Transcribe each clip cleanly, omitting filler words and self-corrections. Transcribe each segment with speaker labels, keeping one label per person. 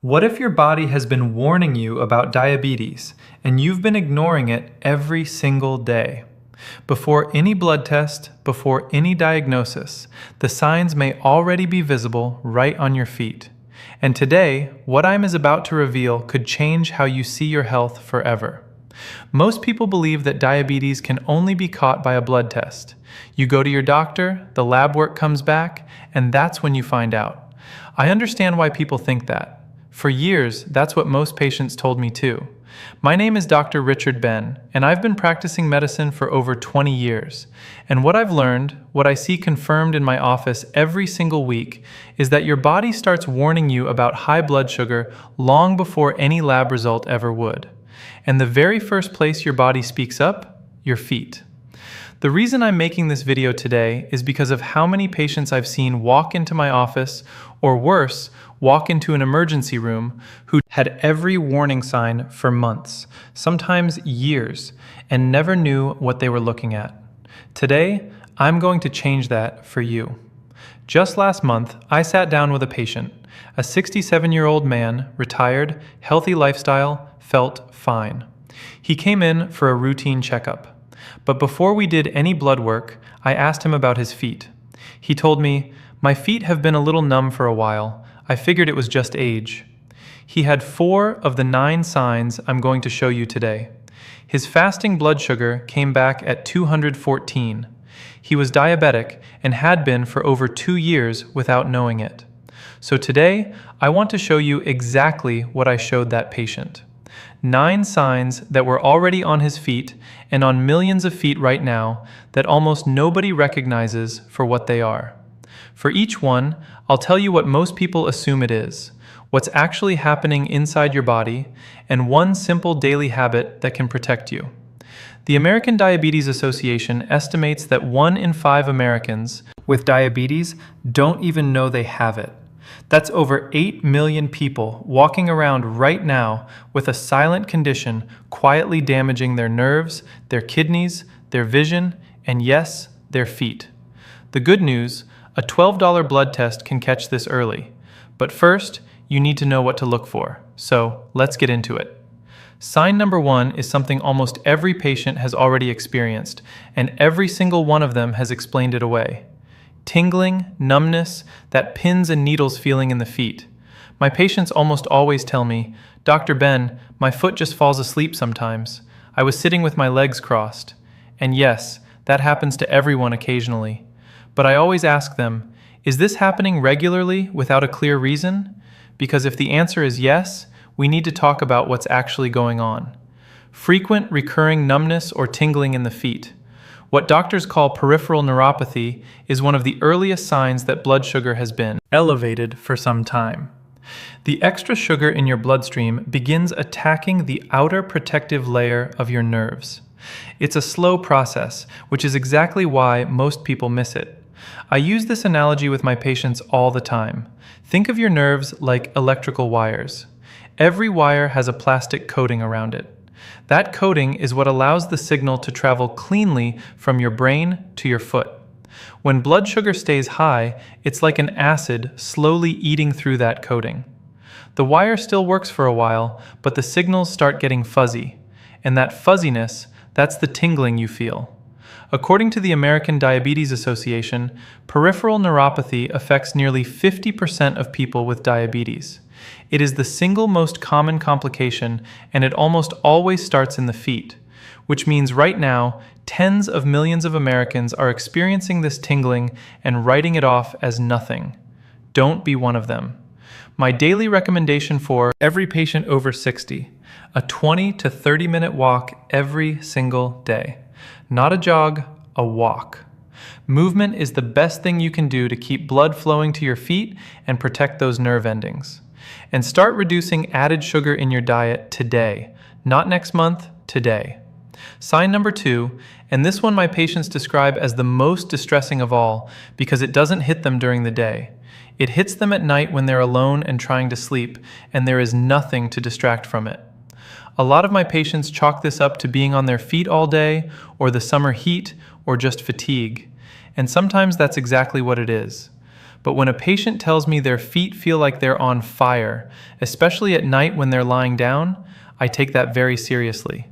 Speaker 1: What if your body has been warning you about diabetes and you've been ignoring it every single day? Before any blood test, before any diagnosis, the signs may already be visible right on your feet. And today, what I'm about to reveal could change how you see your health forever. Most people believe that diabetes can only be caught by a blood test. You go to your doctor, the lab work comes back, and that's when you find out. I understand why people think that. For years, that's what most patients told me too. My name is Dr. Richard Ben, and I've been practicing medicine for over 20 years. And what I've learned, what I see confirmed in my office every single week, is that your body starts warning you about high blood sugar long before any lab result ever would. And the very first place your body speaks up, your feet. The reason I'm making this video today is because of how many patients I've seen walk into my office, or worse, walk into an emergency room, who had every warning sign for months, sometimes years, and never knew what they were looking at. Today, I'm going to change that for you. Just last month, I sat down with a patient, a 67-year-old man, retired, healthy lifestyle, felt fine. He came in for a routine checkup. But before we did any blood work, I asked him about his feet. He told me, "My feet have been a little numb for a while. I figured it was just age." He had 4 of the 9 signs I'm going to show you today. His fasting blood sugar came back at 214. He was diabetic and had been for over 2 years without knowing it. So today, I want to show you exactly what I showed that patient. 9 signs that were already on his feet and on millions of feet right now that almost nobody recognizes for what they are. For each one, I'll tell you what most people assume it is, what's actually happening inside your body, and one simple daily habit that can protect you. The American Diabetes Association estimates that 1 in 5 Americans with diabetes don't even know they have it. That's over 8 million people walking around right now with a silent condition quietly damaging their nerves, their kidneys, their vision, and yes, their feet. The good news, a $12 blood test can catch this early. But first, you need to know what to look for. So let's get into it. Sign number 1 is something almost every patient has already experienced, and every single one of them has explained it away. Tingling, numbness, that pins and needles feeling in the feet. My patients almost always tell me, "Dr. Ben, my foot just falls asleep sometimes. I was sitting with my legs crossed." And yes, that happens to everyone occasionally. But I always ask them, is this happening regularly without a clear reason? Because if the answer is yes, we need to talk about what's actually going on. Frequent recurring numbness or tingling in the feet. What doctors call peripheral neuropathy is one of the earliest signs that blood sugar has been elevated for some time. The extra sugar in your bloodstream begins attacking the outer protective layer of your nerves. It's a slow process, which is exactly why most people miss it. I use this analogy with my patients all the time. Think of your nerves like electrical wires. Every wire has a plastic coating around it. That coating is what allows the signal to travel cleanly from your brain to your foot. When blood sugar stays high, it's like an acid slowly eating through that coating. The wire still works for a while, but the signals start getting fuzzy. And that fuzziness, that's the tingling you feel. According to the American Diabetes Association, peripheral neuropathy affects nearly 50% of people with diabetes. It is the single most common complication, and it almost always starts in the feet, which means right now, tens of millions of Americans are experiencing this tingling and writing it off as nothing. Don't be one of them. My daily recommendation for every patient over 60, a 20 to 30-minute walk every single day. Not a jog, a walk. Movement is the best thing you can do to keep blood flowing to your feet and protect those nerve endings. And start reducing added sugar in your diet today, not next month, today. Sign number 2, and this one my patients describe as the most distressing of all because it doesn't hit them during the day. It hits them at night when they're alone and trying to sleep, and there is nothing to distract from it. A lot of my patients chalk this up to being on their feet all day, or the summer heat, or just fatigue. And sometimes that's exactly what it is. but when a patient tells me their feet feel like they're on fire, especially at night when they're lying down, I take that very seriously.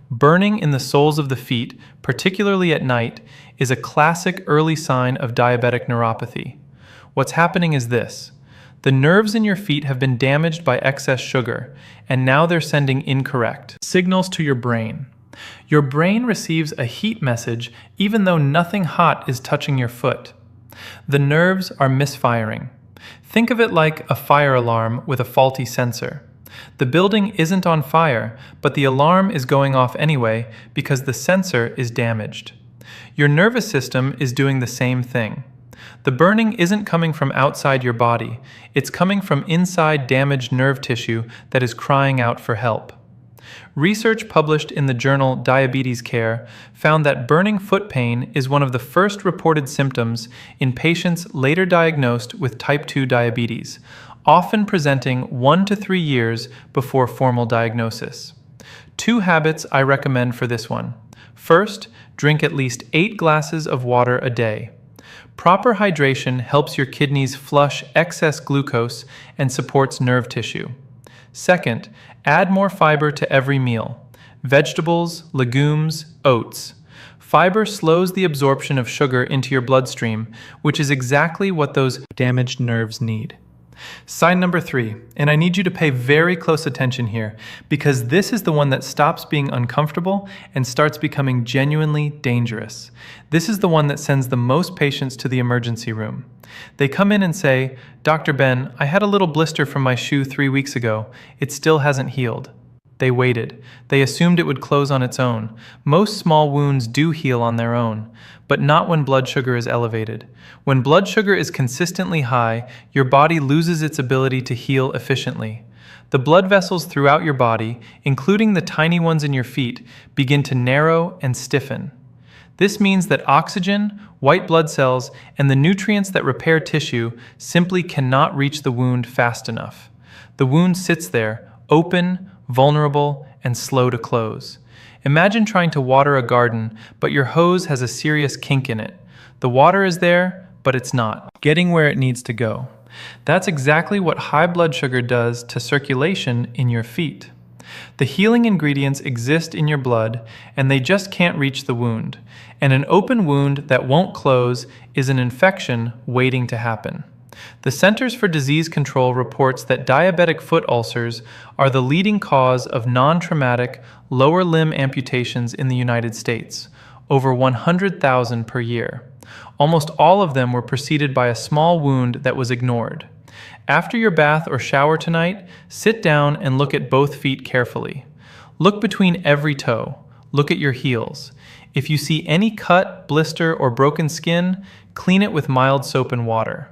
Speaker 1: Burning in the soles of the feet, particularly at night, is a classic early sign of diabetic neuropathy. What's happening is this. The nerves in your feet have been damaged by excess sugar, and now they're sending incorrect signals to your brain. Your brain receives a heat message even though nothing hot is touching your foot. The nerves are misfiring. Think of it like a fire alarm with a faulty sensor. The building isn't on fire, but the alarm is going off anyway because the sensor is damaged. Your nervous system is doing the same thing. The burning isn't coming from outside your body, it's coming from inside damaged nerve tissue that is crying out for help. Research published in the journal Diabetes Care found that burning foot pain is one of the first reported symptoms in patients later diagnosed with type 2 diabetes, often presenting 1 to 3 years before formal diagnosis. 2 habits I recommend for this one. First, drink at least 8 glasses of water a day. Proper hydration helps your kidneys flush excess glucose and supports nerve tissue. Second, add more fiber to every meal. Vegetables, legumes, oats. Fiber slows the absorption of sugar into your bloodstream, which is exactly what those damaged nerves need. Sign number 3, and I need you to pay very close attention here, because this is the one that stops being uncomfortable and starts becoming genuinely dangerous. This is the one that sends the most patients to the emergency room. They come in and say, "Dr. Ben, I had a little blister from my shoe 3 weeks ago. It still hasn't healed." They waited. They assumed it would close on its own. Most small wounds do heal on their own, but not when blood sugar is elevated. When blood sugar is consistently high, your body loses its ability to heal efficiently. The blood vessels throughout your body, including the tiny ones in your feet, begin to narrow and stiffen. This means that oxygen, white blood cells, and the nutrients that repair tissue simply cannot reach the wound fast enough. The wound sits there, open, vulnerable, and slow to close. Imagine trying to water a garden, but your hose has a serious kink in it. The water is there, but it's not getting where it needs to go. That's exactly what high blood sugar does to circulation in your feet. The healing ingredients exist in your blood, and they just can't reach the wound. And an open wound that won't close is an infection waiting to happen. The Centers for Disease Control reports that diabetic foot ulcers are the leading cause of non-traumatic lower limb amputations in the United States, over 100,000 per year. Almost all of them were preceded by a small wound that was ignored. After your bath or shower tonight, sit down and look at both feet carefully. Look between every toe. Look at your heels. If you see any cut, blister, or broken skin, clean it with mild soap and water.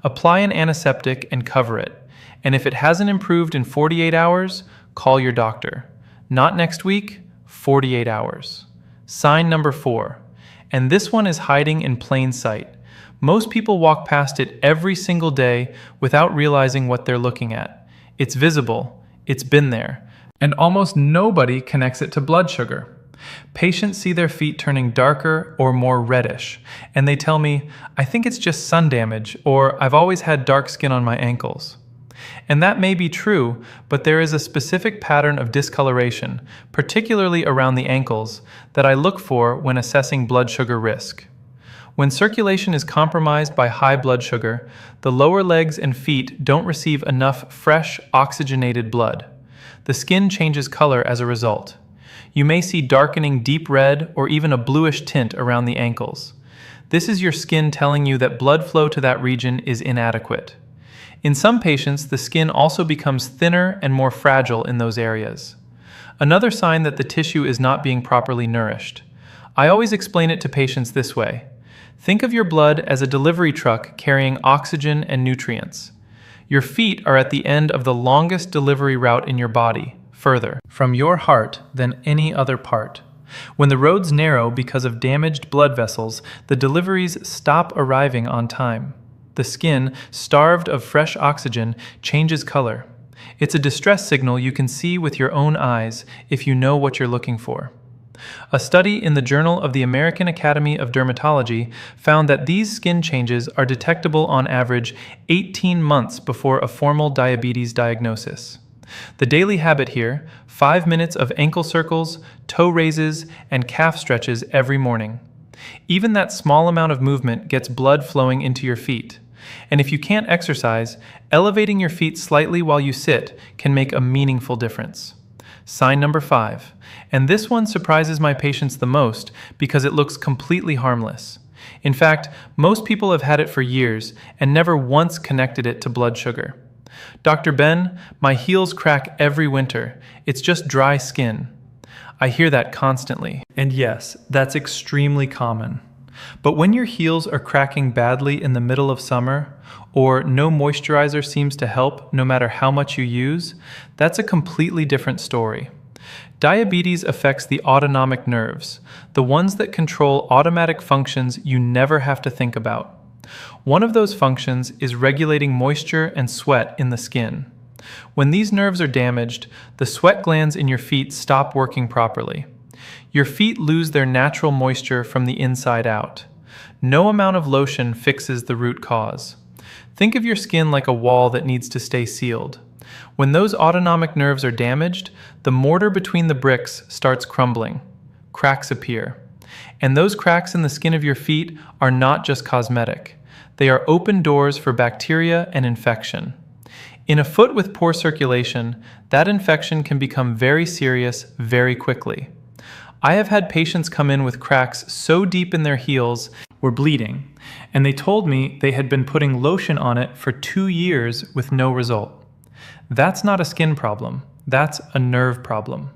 Speaker 1: Apply an antiseptic and cover it. And if it hasn't improved in 48 hours, call your doctor. Not next week, 48 hours. Sign number 4. And this one is hiding in plain sight. Most people walk past it every single day without realizing what they're looking at. It's visible, it's been there, and almost nobody connects it to blood sugar. Patients see their feet turning darker or more reddish, and they tell me, "I think it's just sun damage," or "I've always had dark skin on my ankles." And that may be true, but there is a specific pattern of discoloration, particularly around the ankles, that I look for when assessing blood sugar risk. When circulation is compromised by high blood sugar, the lower legs and feet don't receive enough fresh, oxygenated blood. The skin changes color as a result. You may see darkening deep red or even a bluish tint around the ankles. This is your skin telling you that blood flow to that region is inadequate. In some patients, the skin also becomes thinner and more fragile in those areas. Another sign that the tissue is not being properly nourished. I always explain it to patients this way. Think of your blood as a delivery truck carrying oxygen and nutrients. Your feet are at the end of the longest delivery route in your body, further from your heart than any other part. When the roads narrow because of damaged blood vessels, the deliveries stop arriving on time. The skin, starved of fresh oxygen, changes color. It's a distress signal you can see with your own eyes if you know what you're looking for. A study in the Journal of the American Academy of Dermatology found that these skin changes are detectable on average 18 months before a formal diabetes diagnosis. The daily habit here: 5 minutes of ankle circles, toe raises, and calf stretches every morning. Even that small amount of movement gets blood flowing into your feet. And if you can't exercise, elevating your feet slightly while you sit can make a meaningful difference. Sign number 5, and this one surprises my patients the most because it looks completely harmless. In fact, most people have had it for years and never once connected it to blood sugar. Dr. Ben, my heels crack every winter. It's just dry skin. I hear that constantly. And yes, that's extremely common. But when your heels are cracking badly in the middle of summer, or no moisturizer seems to help no matter how much you use, that's a completely different story. Diabetes affects the autonomic nerves, the ones that control automatic functions you never have to think about. One of those functions is regulating moisture and sweat in the skin. When these nerves are damaged, the sweat glands in your feet stop working properly. Your feet lose their natural moisture from the inside out. No amount of lotion fixes the root cause. Think of your skin like a wall that needs to stay sealed. When those autonomic nerves are damaged, the mortar between the bricks starts crumbling. Cracks appear. And those cracks in the skin of your feet are not just cosmetic. They are open doors for bacteria and infection. In a foot with poor circulation, that infection can become very serious very quickly. I have had patients come in with cracks so deep in their heels were bleeding, and they told me they had been putting lotion on it for 2 years with no result. That's not a skin problem, that's a nerve problem.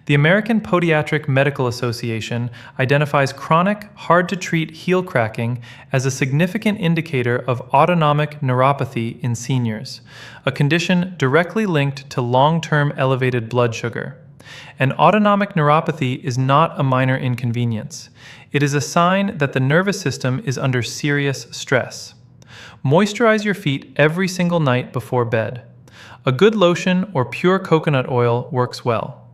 Speaker 1: The American Podiatric Medical Association identifies chronic, hard-to-treat heel cracking as a significant indicator of autonomic neuropathy in seniors, a condition directly linked to long-term elevated blood sugar. And autonomic neuropathy is not a minor inconvenience. It is a sign that the nervous system is under serious stress. Moisturize your feet every single night before bed. A good lotion or pure coconut oil works well.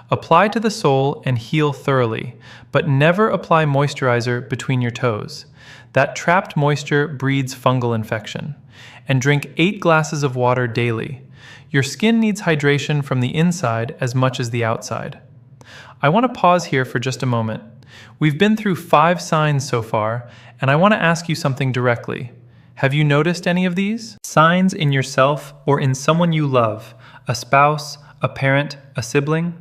Speaker 1: Apply to the sole and heel thoroughly, but never apply moisturizer between your toes. That trapped moisture breeds fungal infection. And drink 8 glasses of water daily. Your skin needs hydration from the inside as much as the outside. I want to pause here for just a moment. We've been through 5 signs so far, and I want to ask you something directly. Have you noticed any of these? Signs in yourself or in someone you love, a spouse, a parent, a sibling?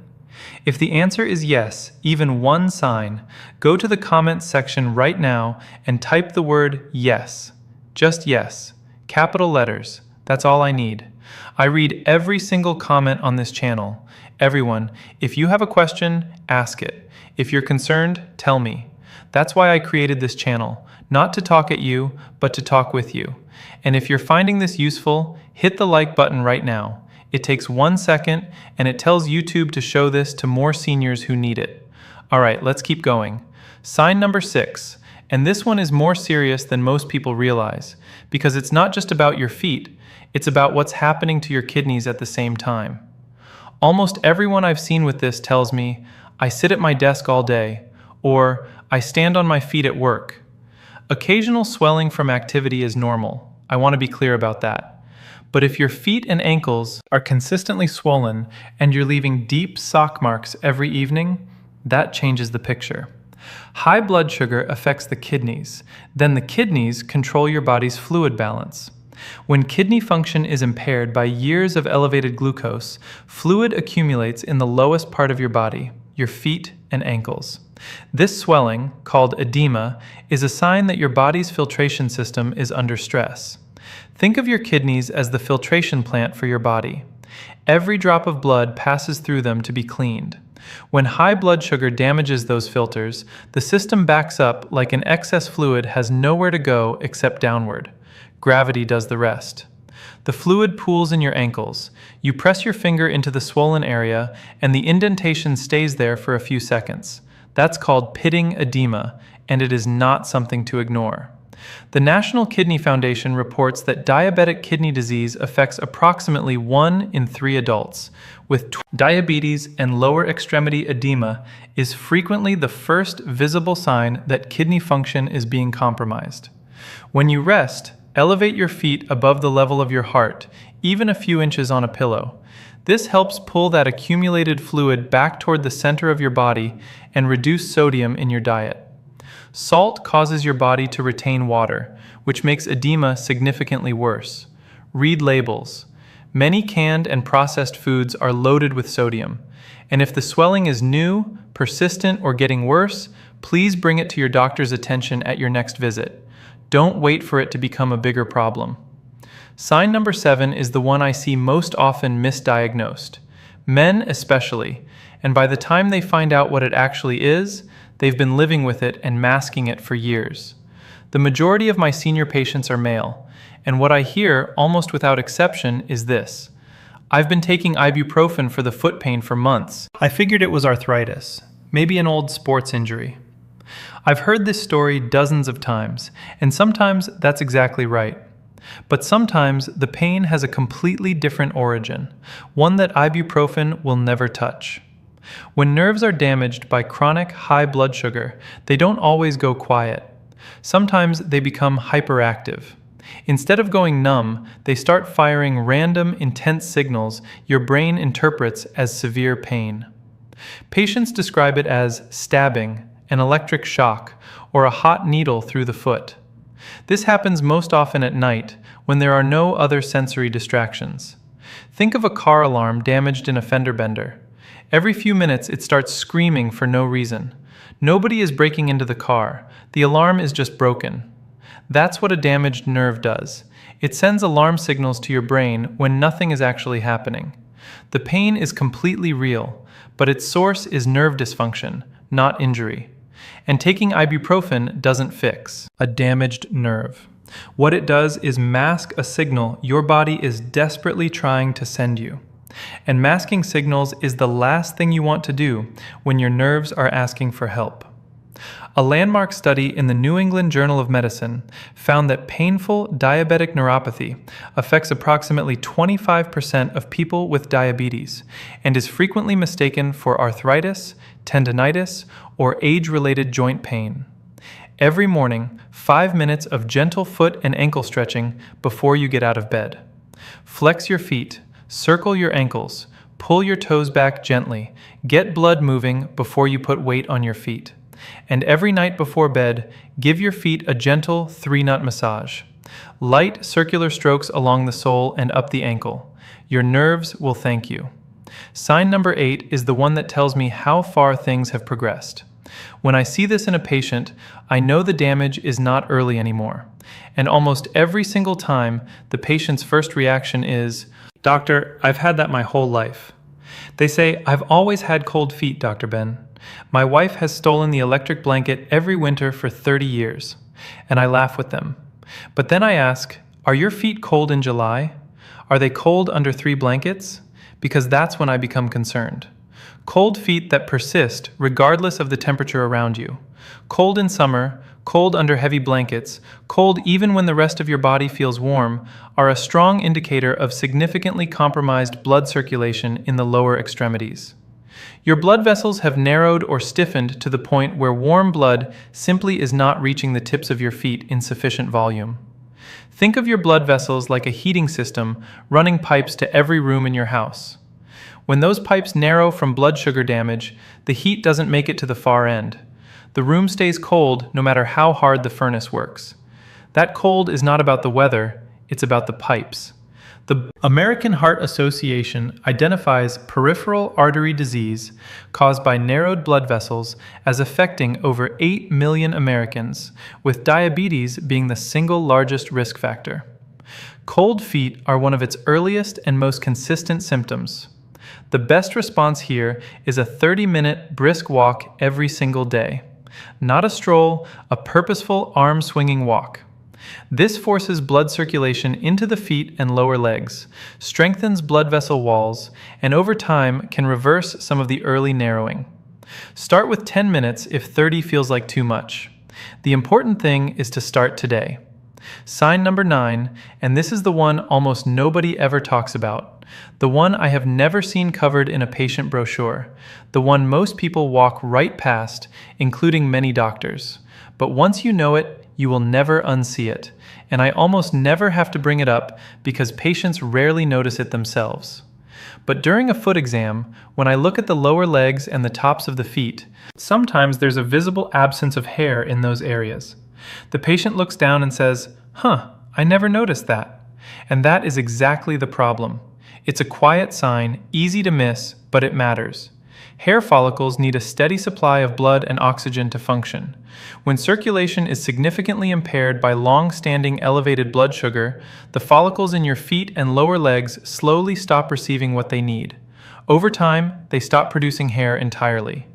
Speaker 1: If the answer is yes, even one sign, go to the comments section right now and type the word yes. Just yes. Capital letters. That's all I need. I read every single comment on this channel. Everyone, if you have a question, ask it. If you're concerned, tell me. That's why I created this channel, not to talk at you, but to talk with you. And if you're finding this useful, hit the like button right now. It takes 1 second, and it tells YouTube to show this to more seniors who need it. All right, let's keep going. Sign number 6, and this one is more serious than most people realize, because it's not just about your feet, it's about what's happening to your kidneys at the same time. Almost everyone I've seen with this tells me, I sit at my desk all day, or I stand on my feet at work. Occasional swelling from activity is normal. I want to be clear about that. But if your feet and ankles are consistently swollen and you're leaving deep sock marks every evening, that changes the picture. High blood sugar affects the kidneys. Then the kidneys control your body's fluid balance. When kidney function is impaired by years of elevated glucose, fluid accumulates in the lowest part of your body, your feet and ankles. This swelling, called edema, is a sign that your body's filtration system is under stress. Think of your kidneys as the filtration plant for your body. Every drop of blood passes through them to be cleaned. When high blood sugar damages those filters, the system backs up like an excess fluid has nowhere to go except downward. Gravity does the rest. The fluid pools in your ankles. You press your finger into the swollen area, and the indentation stays there for a few seconds. That's called pitting edema, and it is not something to ignore. The National Kidney Foundation reports that diabetic kidney disease affects approximately 1 in 3 adults, with diabetes and lower extremity edema is frequently the first visible sign that kidney function is being compromised. When you rest, elevate your feet above the level of your heart, even a few inches on a pillow. This helps pull that accumulated fluid back toward the center of your body and reduce sodium in your diet. Salt causes your body to retain water, which makes edema significantly worse. Read labels. Many canned and processed foods are loaded with sodium, and if the swelling is new, persistent, or getting worse, please bring it to your doctor's attention at your next visit. Don't wait for it to become a bigger problem. Sign number 7 is the one I see most often misdiagnosed. Men especially, and by the time they find out what it actually is, they've been living with it and masking it for years. The majority of my senior patients are male, and what I hear, almost without exception, is this: "I've been taking ibuprofen for the foot pain for months. I figured it was arthritis, maybe an old sports injury." I've heard this story dozens of times, and sometimes that's exactly right. But sometimes the pain has a completely different origin, one that ibuprofen will never touch. When nerves are damaged by chronic high blood sugar, they don't always go quiet. Sometimes they become hyperactive. Instead of going numb, they start firing random, intense signals your brain interprets as severe pain. Patients describe it as stabbing, an electric shock, or a hot needle through the foot. This happens most often at night when there are no other sensory distractions. Think of a car alarm damaged in a fender bender. Every few minutes it starts screaming for no reason. Nobody is breaking into the car. The alarm is just broken. That's what a damaged nerve does. It sends alarm signals to your brain when nothing is actually happening. The pain is completely real, but its source is nerve dysfunction, not injury. And taking ibuprofen doesn't fix a damaged nerve. What it does is mask a signal your body is desperately trying to send you. And masking signals is the last thing you want to do when your nerves are asking for help. A landmark study in the New England Journal of Medicine found that painful diabetic neuropathy affects approximately 25% of people with diabetes and is frequently mistaken for arthritis, tendinitis, or age-related joint pain. Every morning, 5 minutes of gentle foot and ankle stretching before you get out of bed. Flex your feet, circle your ankles, pull your toes back gently, get blood moving before you put weight on your feet. And every night before bed, give your feet a gentle 3-nut massage. Light circular strokes along the sole and up the ankle. Your nerves will thank you. Sign number 8 is the one that tells me how far things have progressed. When I see this in a patient, I know the damage is not early anymore. And almost every single time, the patient's first reaction is, "Doctor, I've had that my whole life." They say, "I've always had cold feet, Dr. Ben. My wife has stolen the electric blanket every winter for 30 years. And I laugh with them. But then I ask, "Are your feet cold in July? Are they cold under 3 blankets?" Because that's when I become concerned. Cold feet that persist regardless of the temperature around you. Cold in summer, cold under heavy blankets, cold even when the rest of your body feels warm, are a strong indicator of significantly compromised blood circulation in the lower extremities. Your blood vessels have narrowed or stiffened to the point where warm blood simply is not reaching the tips of your feet in sufficient volume. Think of your blood vessels like a heating system running pipes to every room in your house. When those pipes narrow from blood sugar damage, the heat doesn't make it to the far end. The room stays cold no matter how hard the furnace works. That cold is not about the weather, it's about the pipes. The American Heart Association identifies peripheral artery disease caused by narrowed blood vessels as affecting over 8 million Americans, with diabetes being the single largest risk factor. Cold feet are one of its earliest and most consistent symptoms. The best response here is a 30-minute brisk walk every single day. Not a stroll, a purposeful arm-swinging walk. This forces blood circulation into the feet and lower legs, strengthens blood vessel walls, and over time can reverse some of the early narrowing. Start with 10 minutes if 30 feels like too much. The important thing is to start today. Sign number 9, and this is the one almost nobody ever talks about. The one I have never seen covered in a patient brochure. The one most people walk right past, including many doctors. But once you know it, you will never unsee it. And I almost never have to bring it up because patients rarely notice it themselves. But during a foot exam, when I look at the lower legs and the tops of the feet, sometimes there's a visible absence of hair in those areas. The patient looks down and says, "Huh, I never noticed that." And that is exactly the problem. It's a quiet sign, easy to miss, but it matters. Hair follicles need a steady supply of blood and oxygen to function. When circulation is significantly impaired by long-standing elevated blood sugar, the follicles in your feet and lower legs slowly stop receiving what they need. Over time, they stop producing hair entirely.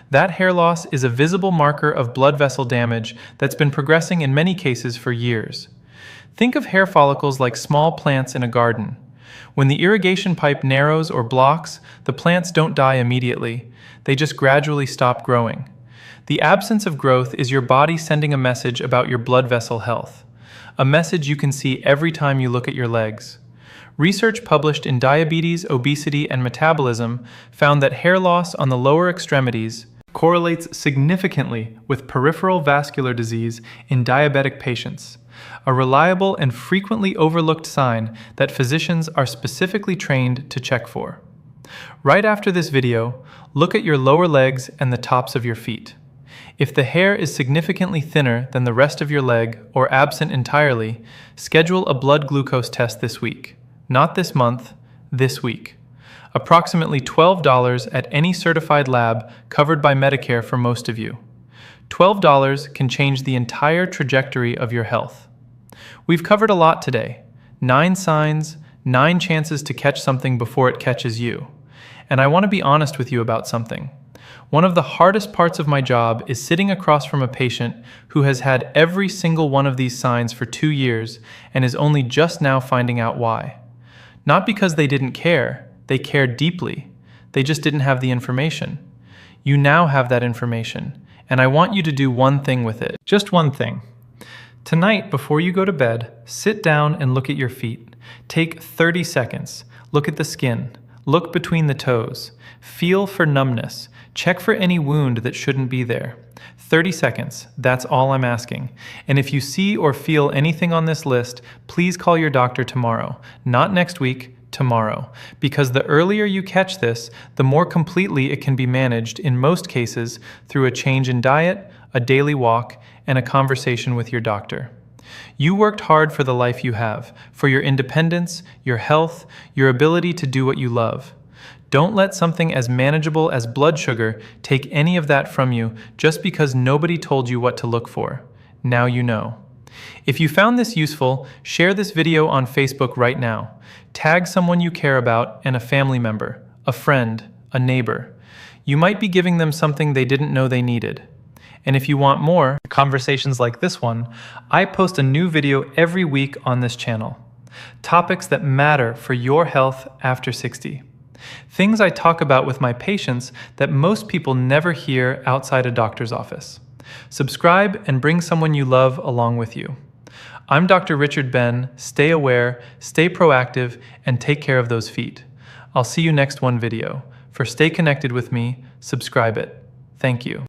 Speaker 1: That hair loss is a visible marker of blood vessel damage that's been progressing in many cases for years. Think of hair follicles like small plants in a garden. When the irrigation pipe narrows or blocks, the plants don't die immediately. They just gradually stop growing. The absence of growth is your body sending a message about your blood vessel health. A message you can see every time you look at your legs. Research published in Diabetes, Obesity, and Metabolism found that hair loss on the lower extremities correlates significantly with peripheral vascular disease in diabetic patients, a reliable and frequently overlooked sign that physicians are specifically trained to check for. Right after this video, look at your lower legs and the tops of your feet. If the hair is significantly thinner than the rest of your leg or absent entirely, schedule a blood glucose test this week. Not this month, this week. Approximately $12 at any certified lab covered by Medicare for most of you. $12 can change the entire trajectory of your health. We've covered a lot today. 9 signs, 9 chances to catch something before it catches you. And I want to be honest with you about something. One of the hardest parts of my job is sitting across from a patient who has had every single one of these signs for 2 years and is only just now finding out why. Not because they didn't care. They cared deeply. They just didn't have the information. You now have that information, and I want you to do one thing with it. Just one thing. Tonight, before you go to bed, sit down and look at your feet. Take 30 seconds. Look at the skin. Look between the toes. Feel for numbness. Check for any wound that shouldn't be there. 30 seconds. That's all I'm asking. And if you see or feel anything on this list, please call your doctor tomorrow. Not next week. Tomorrow, because the earlier you catch this, the more completely it can be managed in most cases through a change in diet, a daily walk, and a conversation with your doctor. You worked hard for the life you have, for your independence, your health, your ability to do what you love. Don't let something as manageable as blood sugar take any of that from you just because nobody told you what to look for. Now you know. If you found this useful, share this video on Facebook right now. Tag someone you care about and a family member, a friend, a neighbor. You might be giving them something they didn't know they needed. And if you want more conversations like this one, I post a new video every week on this channel. Topics that matter for your health after 60. Things I talk about with my patients that most people never hear outside a doctor's office. Subscribe and bring someone you love along with you. I'm Dr. Richard Ben. Stay aware, stay proactive, and take care of those feet. I'll see you next one video. For Stay Connected with me, subscribe it. Thank you.